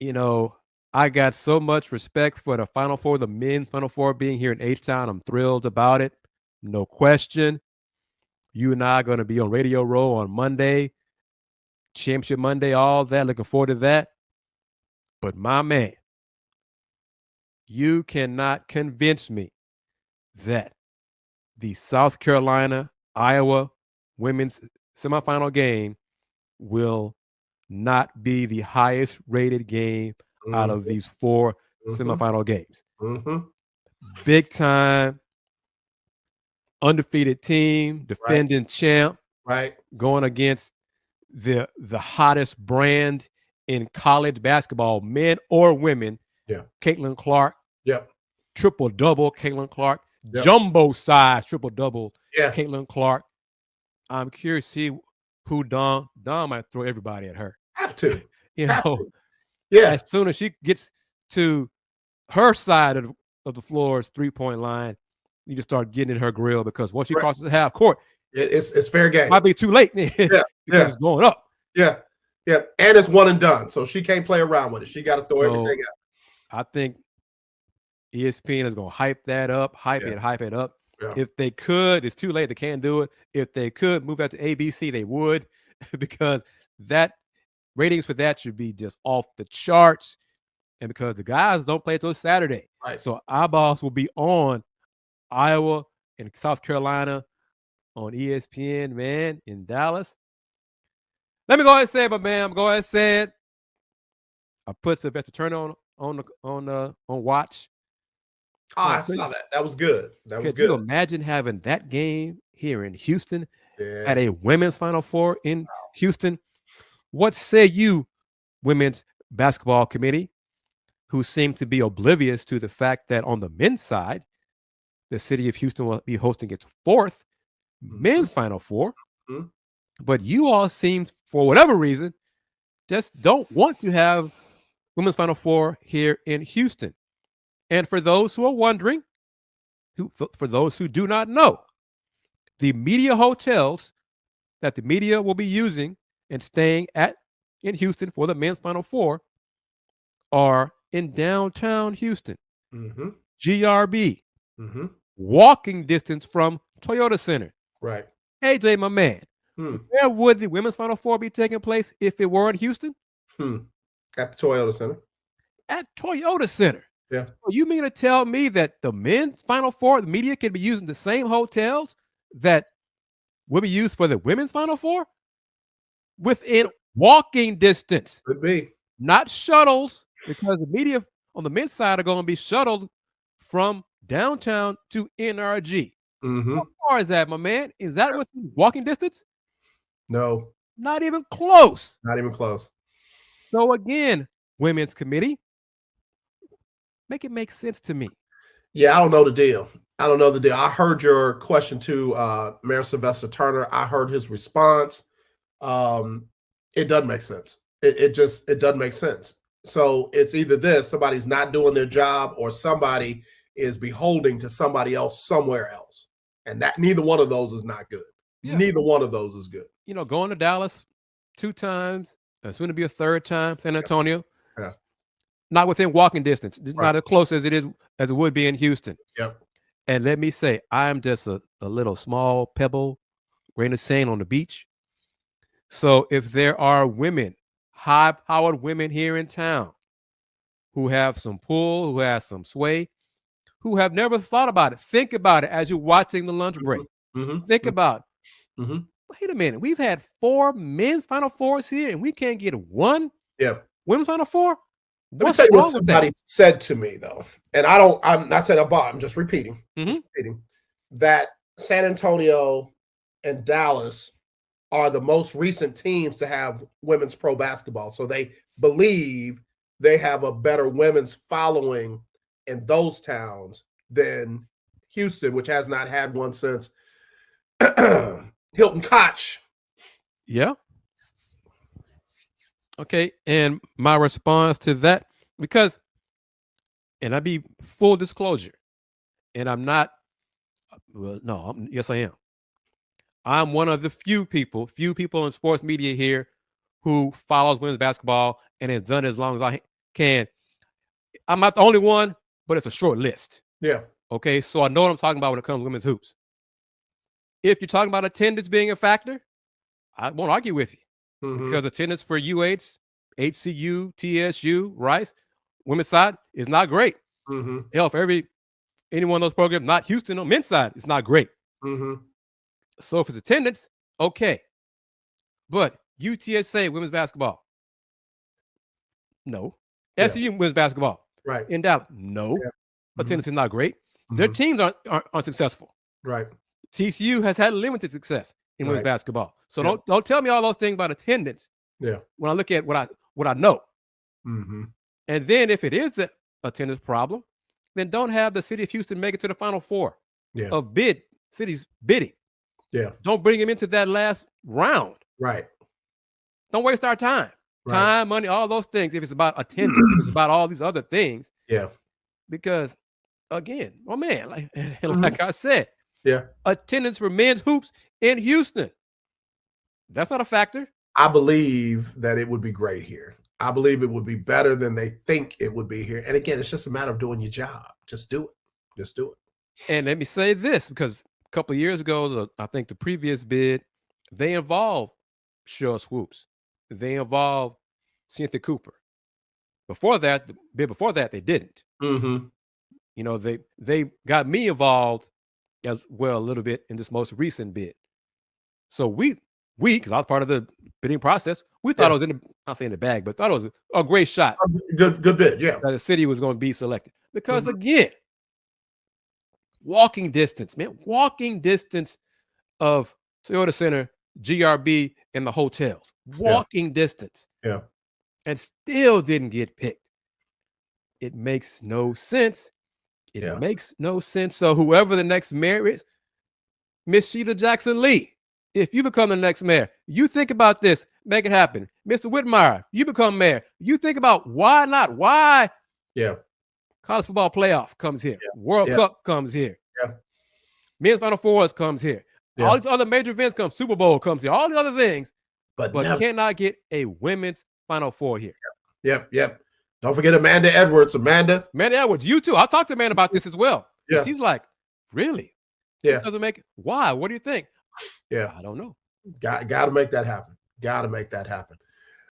you know, I got so much respect for the Final Four, the men's Final Four being here in H-Town. I'm thrilled about it. No question. You and I are going to be on Radio Row on Monday, Championship Monday, all that. Looking forward to that. But my man, you cannot convince me that the South Carolina Iowa women's semifinal game will not be the highest rated game out of these 4 semifinal games. Big time, undefeated team, defending champ, going against the hottest brand in college basketball, men or women. Caitlin Clark. Triple double, Caitlin Clark. Jumbo size triple double, Caitlin Clark. I'm curious to see who Dawn might throw everybody at her. Have to. As soon as she gets to her side of the floor's 3-point line, you just start getting in her grill, because once she crosses the half court, it's fair game. Might be too late because it's going up. And it's one and done, so she can't play around with it. She got to throw everything out. I think ESPN is going to hype that up, hype it up. If they could, it's too late. They can't do it. If they could move that to ABC, they would, because that ratings for that should be just off the charts. And because the guys don't play till Saturday. So eyeballs will be on Iowa and South Carolina on ESPN, man, in Dallas. Let me go ahead and say it, my man. Go ahead and say it. I put Sylvester Turner on watch. I saw that. That was good. Could you imagine having that game here in Houston at a women's Final Four in Houston? What say you, women's basketball committee, who seem to be oblivious to the fact that on the men's side, the city of Houston will be hosting its 4th men's Final Four. But you all seem, for whatever reason, just don't want to have women's Final Four here in Houston. And for those who are wondering, for those who do not know, the media hotels that the media will be using and staying at in Houston for the men's Final Four are in downtown Houston. GRB. Walking distance from Toyota Center. AJ, my man, where would the women's Final Four be taking place if it were in Houston? At the Toyota Center. At Toyota Center. So you mean to tell me that the men's Final Four, the media can be using the same hotels that will be used for the women's Final Four? Within walking distance. Could be. Not shuttles, because the media on the men's side are going to be shuttled from downtown to NRG. How far is that, my man? Is that within walking distance? No. Not even close. Not even close. So again, women's committee, make it make sense to me. Yeah, I don't know the deal. I heard your question to Mayor Sylvester Turner. I heard his response. It doesn't make sense. It doesn't make sense. So it's either this, somebody's not doing their job, or somebody is beholding to somebody else somewhere else. And that neither one of those is not good. Neither one of those is good. Going to Dallas 2 times, and soon to be a 3rd time, San Antonio. Not within walking distance. It's not as close as it would be in Houston. And let me say, I'm just a little small pebble, grain of sand on the beach. So if there are women, high-powered women here in town who have some pull, who have some sway, who have never thought about it, think about it as you're watching the lunch break. Think about it. Wait a minute. We've had 4 men's Final Fours here, and we can't get 1 women's Final Four? Let me tell you what somebody said to me, though. And I'm not saying about, I'm just repeating. That San Antonio and Dallas are the most recent teams to have women's pro basketball. So they believe they have a better women's following in those towns than Houston, which has not had one since Hilton Koch. Okay, and my response to that, because, and I'd be full disclosure, and I'm not, yes, I am. I'm one of the few people in sports media here who follows women's basketball and has done it as long as I I'm not the only one, but it's a short list. Yeah. Okay, so I know what I'm talking about when it comes to women's hoops. If you're talking about attendance being a factor, I won't argue with you because attendance for UH, HCU, TSU, Rice, women's side is not great. Hell, for any one of those programs, not Houston on men's side, it's not great. So if it's attendance, okay. But UTSA women's basketball, no. SCU women's basketball, right. In Dallas, no. Attendance is not great. Their teams aren't successful. Right. TCU has had limited success in women's basketball. So don't tell me all those things about attendance. Yeah. When I look at what I know. And then if it is the attendance problem, then don't have the city of Houston make it to the Final Four of cities bidding. Yeah. Don't bring them into that last round. Right. Don't waste our time. Right. Time, money, all those things. If it's about attendance, if it's about all these other things. Yeah. Because again, like I said, attendance for men's hoops in Houston. That's not a factor. I believe that it would be great here. I believe it would be better than they think it would be here. And again, it's just a matter of doing your job. Just do it. Just do it. And let me say this, because a couple of years ago, I think the previous bid, they involved Cheryl Swoops. They involved Cynthia Cooper. Before that, the bid before that, they didn't. You know, they got me involved as well a little bit in this most recent bid. So we, because I was part of the bidding process, we thought it was I'll say in the bag, but thought it was a great shot. Good bid, yeah. That the city was going to be selected. Because again, walking distance, man, walking distance of Toyota Center, GRB, and the hotels. Walking distance. Yeah. And still didn't get picked. It makes no sense. It makes no sense. So whoever the next mayor is, Miss Sheila Jackson Lee, if you become the next mayor, you think about this, make it happen. Mr. Whitmire, you become mayor. You think about why not? Why? Yeah. College football playoff comes here. World Cup comes here. Yeah. Men's Final Fours comes here. All these other major events come. Super Bowl comes here. All the other things. But cannot get a women's Final Four here. Yep. Don't forget Amanda Edwards. Amanda Edwards, you too. I talked to Amanda about this as well. Yeah. She's like, really? Yeah. This doesn't make it. Why? What do you think? Yeah. I don't know. Got to make that happen. Got to make that happen.